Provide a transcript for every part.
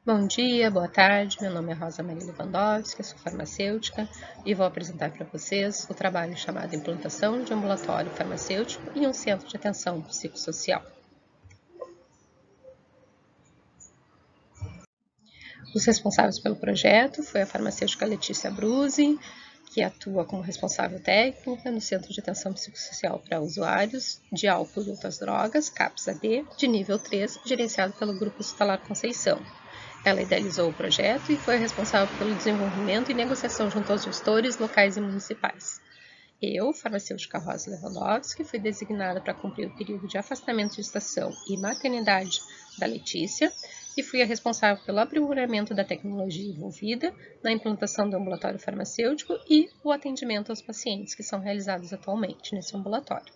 Bom dia, boa tarde, meu nome é Rosa Maria Lewandowski, sou farmacêutica e vou apresentar para vocês o trabalho chamado Implantação de Ambulatório Farmacêutico em um Centro de Atenção Psicossocial. Os responsáveis pelo projeto foi a farmacêutica Letícia Bruzi, que atua como responsável técnica no Centro de Atenção Psicossocial para Usuários de Álcool e Outras Drogas, CAPS-AD, de nível 3, gerenciado pelo Grupo Hospitalar Conceição. Ela idealizou o projeto e foi responsável pelo desenvolvimento e negociação junto aos gestores locais e municipais. Eu, farmacêutica Rosa Lewandowski, fui designada para cumprir o período de afastamento de gestação e maternidade da Letícia e fui a responsável pelo aprimoramento da tecnologia envolvida na implantação do ambulatório farmacêutico e o atendimento aos pacientes que são realizados atualmente nesse ambulatório.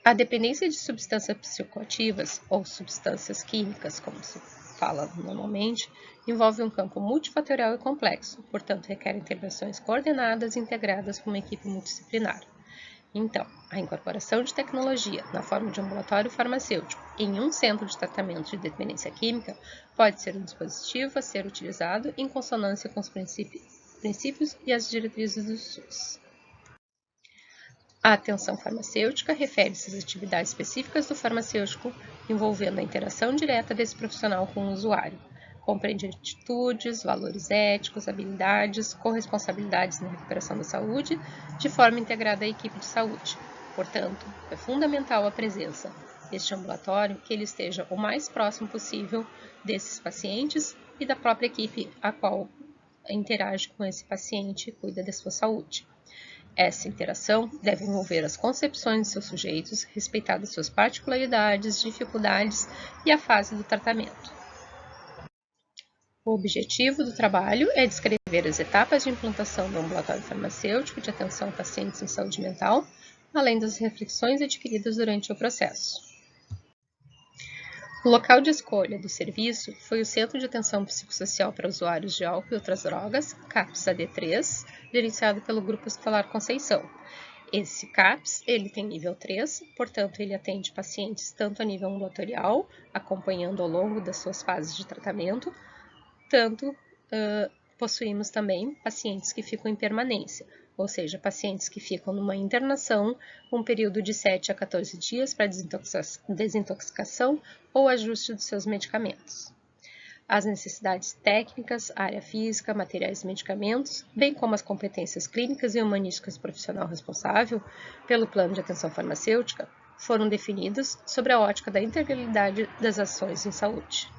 A dependência de substâncias psicoativas ou substâncias químicas, como se fala normalmente, envolve um campo multifatorial e complexo, portanto requer intervenções coordenadas e integradas por uma equipe multidisciplinar. Então, a incorporação de tecnologia na forma de ambulatório farmacêutico em um centro de tratamento de dependência química pode ser um dispositivo a ser utilizado em consonância com os princípios e as diretrizes do SUS. A atenção farmacêutica refere-se às atividades específicas do farmacêutico envolvendo a interação direta desse profissional com o usuário. Compreende atitudes, valores éticos, habilidades, corresponsabilidades na recuperação da saúde, de forma integrada à equipe de saúde. Portanto, é fundamental a presença deste ambulatório que ele esteja o mais próximo possível desses pacientes e da própria equipe a qual interage com esse paciente e cuida da sua saúde. Essa interação deve envolver as concepções de seus sujeitos, respeitadas suas particularidades, dificuldades e a fase do tratamento. O objetivo do trabalho é descrever as etapas de implantação do ambulatório farmacêutico de atenção a pacientes em saúde mental, além das reflexões adquiridas durante o processo. O local de escolha do serviço foi o Centro de Atenção Psicossocial para Usuários de Álcool e Outras Drogas, CAPS-AD3, gerenciado pelo Grupo Hospitalar Conceição. Esse CAPS, ele tem nível 3, portanto, ele atende pacientes tanto a nível ambulatorial, acompanhando ao longo das suas fases de tratamento, tanto possuímos também pacientes que ficam em permanência, ou seja, pacientes que ficam numa internação um período de 7 a 14 dias para desintoxicação ou ajuste dos seus medicamentos. As necessidades técnicas, área física, materiais e medicamentos, bem como as competências clínicas e humanísticas do profissional responsável pelo plano de atenção farmacêutica, foram definidas sobre a ótica da integralidade das ações em saúde.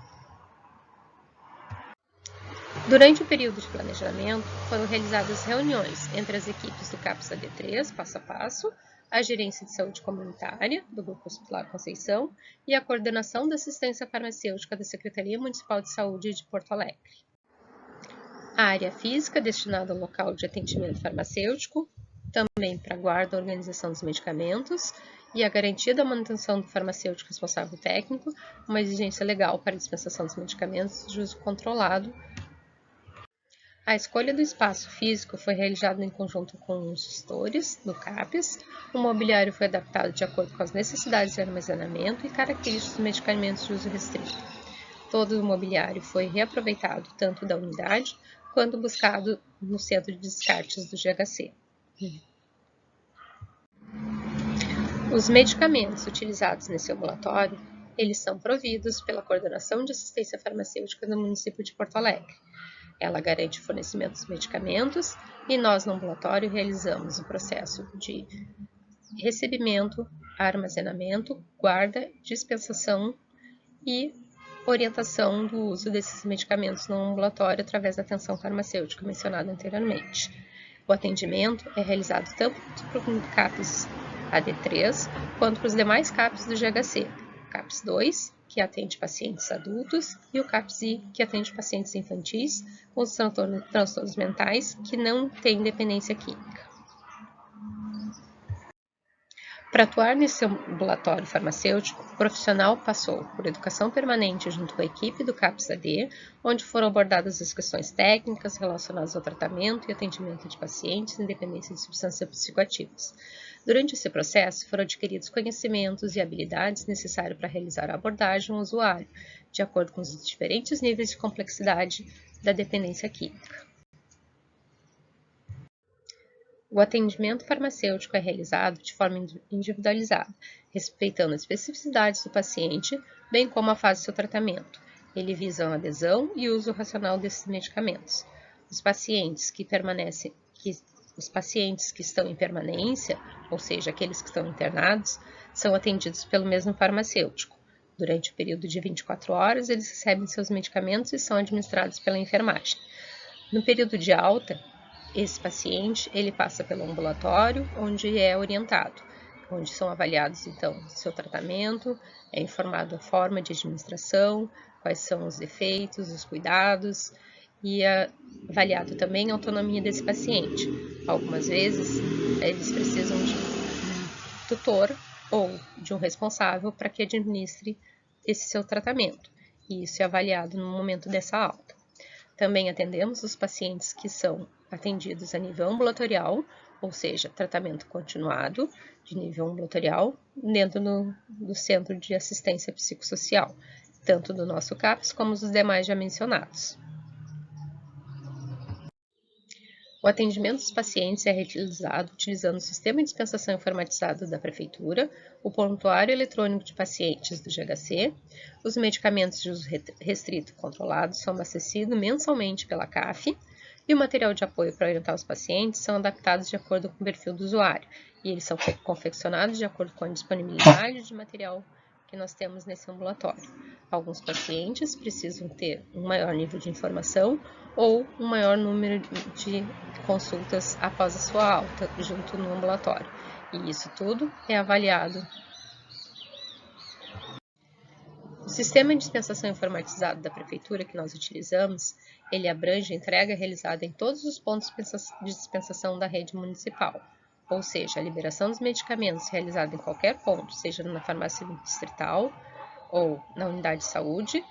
Durante o período de planejamento, foram realizadas reuniões entre as equipes do CAPS-AD3, passo a passo, a Gerência de Saúde Comunitária, do Grupo Hospitalar Conceição, e a Coordenação da Assistência Farmacêutica da Secretaria Municipal de Saúde de Porto Alegre. A área física, destinada ao local de atendimento farmacêutico, também para a guarda e organização dos medicamentos, e a garantia da manutenção do farmacêutico responsável técnico, uma exigência legal para a dispensação dos medicamentos de uso controlado. A escolha do espaço físico foi realizada em conjunto com os gestores do CAPES. O mobiliário foi adaptado de acordo com as necessidades de armazenamento e características dos medicamentos de uso restrito. Todo o mobiliário foi reaproveitado tanto da unidade quanto buscado no centro de descartes do GHC. Os medicamentos utilizados nesse ambulatório, eles são providos pela Coordenação de Assistência Farmacêutica do município de Porto Alegre. Ela garante o fornecimento dos medicamentos e nós, no ambulatório, realizamos o processo de recebimento, armazenamento, guarda, dispensação e orientação do uso desses medicamentos no ambulatório através da atenção farmacêutica mencionada anteriormente. O atendimento é realizado tanto para o CAPS AD3 quanto para os demais CAPS do GHC, CAPS 2, que atende pacientes adultos, e o CAPS-I, que atende pacientes infantis com os transtornos mentais que não têm dependência química. Para atuar nesse ambulatório farmacêutico, o profissional passou por educação permanente junto com a equipe do CAPS-AD, onde foram abordadas as questões técnicas relacionadas ao tratamento e atendimento de pacientes em dependência de substâncias psicoativas. Durante esse processo, foram adquiridos conhecimentos e habilidades necessários para realizar a abordagem ao usuário, de acordo com os diferentes níveis de complexidade da dependência química. O atendimento farmacêutico é realizado de forma individualizada, respeitando as especificidades do paciente, bem como a fase do seu tratamento. Ele visa a adesão e uso racional desses medicamentos. Os pacientes que estão em permanência, ou seja, aqueles que estão internados, são atendidos pelo mesmo farmacêutico. Durante o período de 24 horas, eles recebem seus medicamentos e são administrados pela enfermagem. No período de alta, esse paciente ele passa pelo ambulatório, onde é orientado, onde são avaliados, então, seu tratamento, é informado a forma de administração, quais são os efeitos, os cuidados, e é avaliado também a autonomia desse paciente. Algumas vezes, eles precisam de um tutor ou de um responsável para que administre esse seu tratamento, e isso é avaliado no momento dessa alta. Também atendemos os pacientes que são atendidos a nível ambulatorial, ou seja, tratamento continuado de nível ambulatorial, dentro do Centro de Assistência Psicossocial, tanto do nosso CAPS como dos demais já mencionados. O atendimento dos pacientes é realizado utilizando o sistema de dispensação informatizado da Prefeitura, o prontuário eletrônico de pacientes do GHC, os medicamentos de uso restrito e controlado são abastecidos mensalmente pela CAF, e o material de apoio para orientar os pacientes são adaptados de acordo com o perfil do usuário, e eles são confeccionados de acordo com a disponibilidade de material que nós temos nesse ambulatório. Alguns pacientes precisam ter um maior nível de informação ou um maior número de consultas após a sua alta junto no ambulatório, e isso tudo é avaliado. O sistema de dispensação informatizado da Prefeitura que nós utilizamos, ele abrange a entrega realizada em todos os pontos de dispensação da rede municipal, ou seja, a liberação dos medicamentos realizada em qualquer ponto, seja na farmácia distrital, ou na unidade de saúde,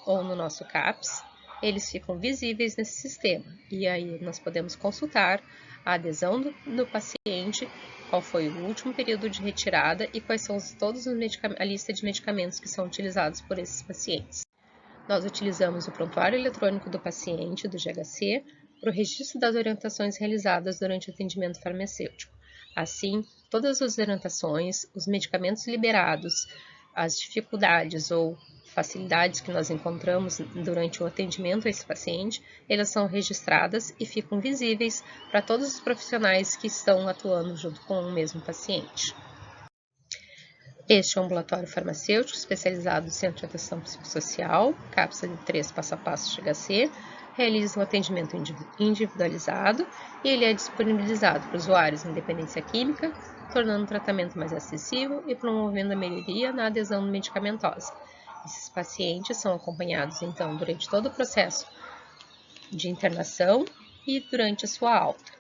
ou no nosso CAPS, eles ficam visíveis nesse sistema, e aí nós podemos consultar a adesão do paciente, qual foi o último período de retirada e quais são a lista de medicamentos que são utilizados por esses pacientes. Nós utilizamos o prontuário eletrônico do paciente, do GHC, para o registro das orientações realizadas durante o atendimento farmacêutico. Assim, todas as orientações, os medicamentos liberados, as dificuldades ou facilidades que nós encontramos durante o atendimento a esse paciente, elas são registradas e ficam visíveis para todos os profissionais que estão atuando junto com o mesmo paciente. Este é um ambulatório farmacêutico especializado no Centro de Atenção Psicossocial, cápsula de 3 passo a passo GHC, realiza um atendimento individualizado e ele é disponibilizado para usuários em dependência química, tornando o tratamento mais acessível e promovendo a melhoria na adesão medicamentosa. Esses pacientes são acompanhados, então, durante todo o processo de internação e durante a sua alta.